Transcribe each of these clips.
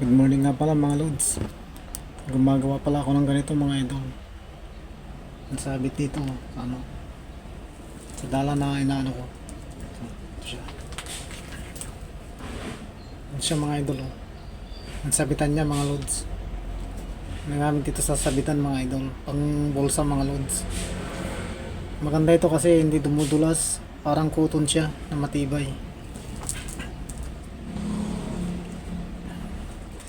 Good morning nga pala mga lods. Gumagawa pala ako ng ganito mga idol. Ang sabit dito ano, sa dala na inaano ko. Ito siya. Ito siya mga idol. Ang sabitan niya mga lods. Nagamit dito sa sabitan mga idol. Pang bulsa mga lods. Maganda ito kasi hindi dumudulas. Parang cotton siya na matibay.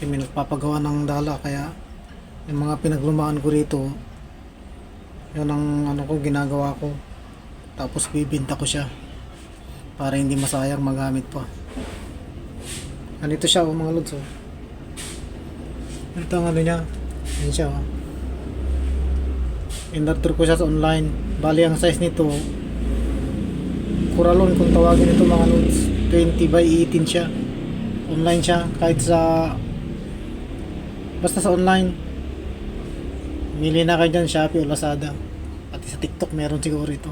May nagpapagawa ng dala kaya yung mga pinaglumaan ko rito yun ang ano ko ginagawa ko, tapos bibinta ko siya para hindi masayang magamit pa. Ganito siya mga lods ito ang ano niya, yan siya in-order ko siya sa online. Bali ang size nito Coralon kung tawagin ito mga lods, 20 by 18 siya. Online siya kahit sa basta sa online. Mili na kayo dyan, Shopee o Lazada. Pati sa TikTok meron siguro ito.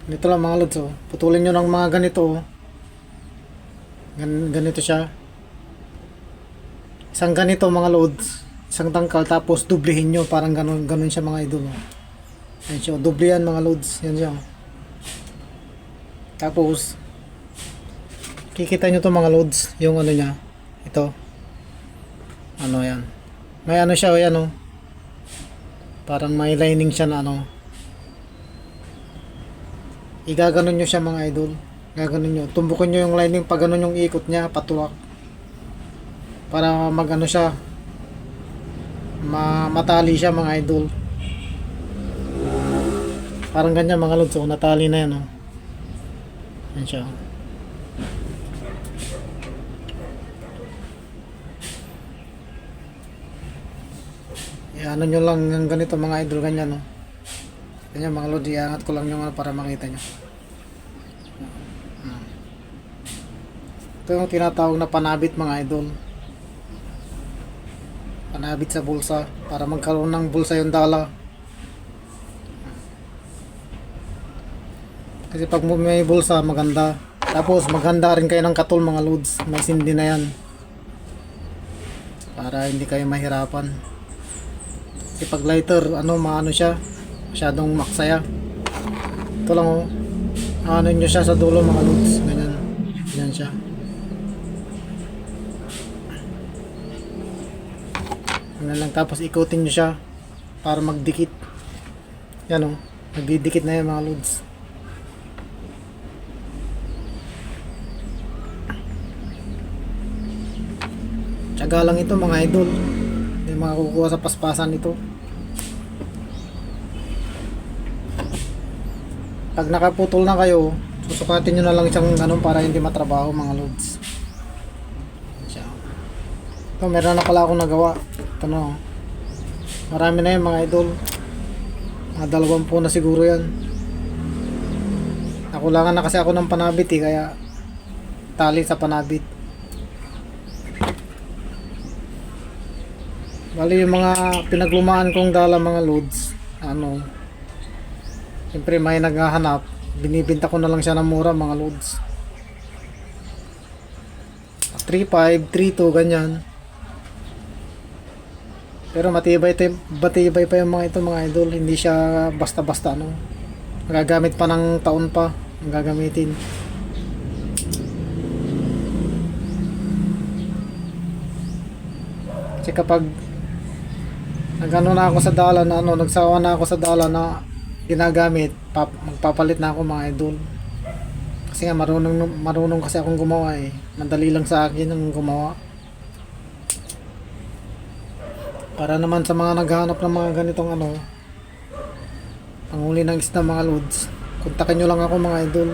Ganito lang mga lods putulin nyo ng mga ganito ganito siya. Isang ganito mga lods, isang tangkal, tapos dublehin nyo. Parang ganun siya mga idol yan siya, doble yan mga lods. Yan siya tapos kikita nyo to mga lods, yung ano nya ito ano yan, may ano siya yan parang may lining siya na igaganon nyo siya mga idol. Gaganon nyo, tumbukin nyo yung lining pag ganon yung ikot nya patulak para mag ano siya, matali siya mga idol. Parang ganyan mga lods natali na yan yan siya. Ano nyo lang ng ganito mga idol, ganyan ganyan mga lodi. Iangat ko lang yung para makita nyo. Ito yung tinatawag na panabit mga idol. Panabit sa bulsa para magkaroon ng bulsa yung dala. Kasi pag may bulsa maganda. Tapos maganda rin kayo ng katol mga lods. May sindi na yan para hindi kayo mahirapan. Kasi pag lighter, maano siya, masyadong maksaya. Ito lang ano nyo siya sa dulo mga lods, ganyan, ganyan siya. Ganyan lang, tapos ikutin nyo siya para magdikit. Yan nagdidikit na yan mga lods. Tsaga lang ito mga idol, hindi makakukuha sa paspasan ito. Pag nakaputol na kayo, susukatin nyo na lang siyang para hindi matrabaho mga lods. Ito meron na pala akong nagawa. Ito marami na yan mga idol, mga 20 na siguro yan. Nakulangan na kasi ako ng panabit kaya tali sa panabit. Bali yung mga pinaglumaan kong dala mga loads, siyempre may naghahanap, binibinta ko na lang siya ng mura mga loads. 3.5, 3.2 ganyan. Pero matibay pa yung mga ito mga idol, hindi siya basta-basta magagamit pa ng taon pa ang gagamitin. Kasi kapag na ako sa dala nagsawa na ako sa dala na ginagamit, magpapalit na ako mga idol. Kasi nga marunong kasi akong gumawa madali lang sa akin ang gumawa. Para naman sa mga naghahanap ng mga ganitong panghuli ng isda mga loads, kontakin nyo lang ako mga idol.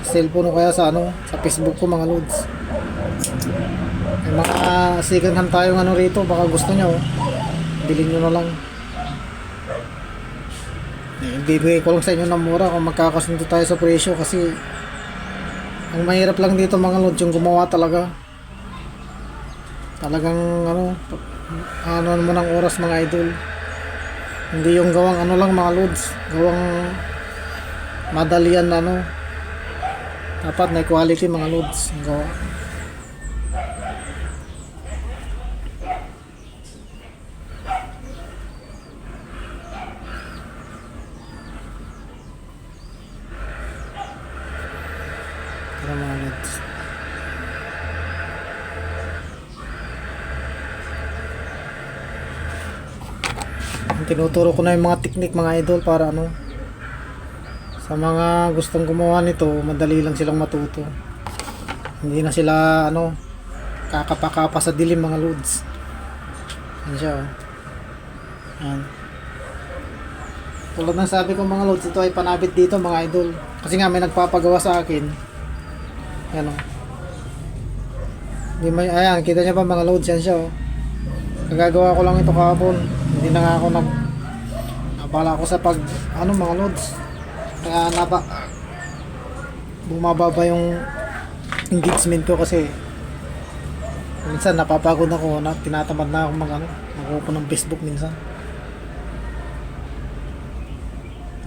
Cellphone o kaya sa sa Facebook ko mga loads. May mga second hand tayong rito, baka gusto nyo bilhin nyo na lang. Bibigay ko lang sa inyo ng mura kung magkakasundo tayo sa presyo. Kasi ang mahirap lang dito mga lods yung gumawa talagang mo ng oras mga idol. Hindi yung gawang lang mga lods, gawang madalian dapat may quality mga lods ang gawa. mga lods. Tinuturo ko na yung mga technique mga idol para ano, sa mga gustong gumawa nito, madali lang silang matuto. Hindi na sila ano, kakapa-kapa sa dilim mga lods. Yan siya oh. Yan. Tulad ng sabi ko mga lods, ito ay panabit dito mga idol. Kasi nga may nagpapagawa sa akin. Yan oh. Hindi may, ayan, kita niya pa mga lods, yan siya oh. Nagagawa ko lang ito kahapon. Hindi na nga ako abala ko sa pag ano mga lods. Kaya bumababa yung engagement ko kasi minsan napapagod ako na tinatamad na ako mag-open ng Facebook minsan.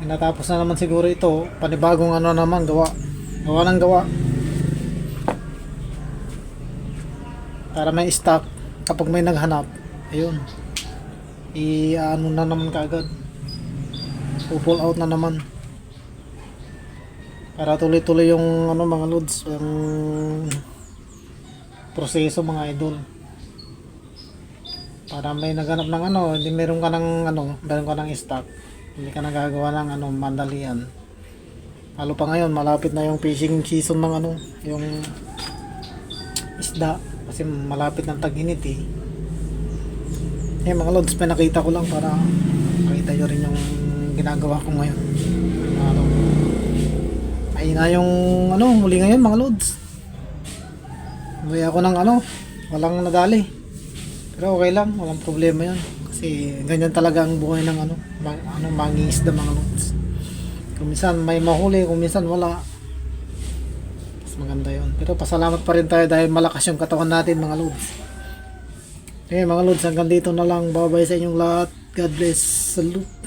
Natapos na naman siguro ito, panibagong ano naman gawa ng gawa para may stock kapag may naghanap. Ayun, ano na naman kaagad, pull out na naman para tuloy-tuloy yung ano mga loads, yung proseso mga idol, para may naghanap ng ano, hindi meron ka ng ano, meron ka ng stock, hindi ka nagagawa ng ano, mandalian. Lalo pa ngayon, malapit na yung fishing season ng ano, yung isda, kasi malapit ng tag-init eh. Eh mga lods, pinakita ko lang para makita nyo rin yung ginagawa ko ngayon. Ano, ay na yung ano, muli ngayon mga lods. Umuwi ako ng ano, walang nadali. Pero okay lang, walang problema yan. Kasi ganyan talaga ang buhay ng ano, mangingisda mga lods. Kung minsan may mahuli, kung minsan wala. Mas maganda yun. Pero pasalamat pa rin tayo dahil malakas yung katawan natin mga lods. Okay mga lods, hanggang dito na lang. Bye bye sa inyong lahat. God bless. Salute.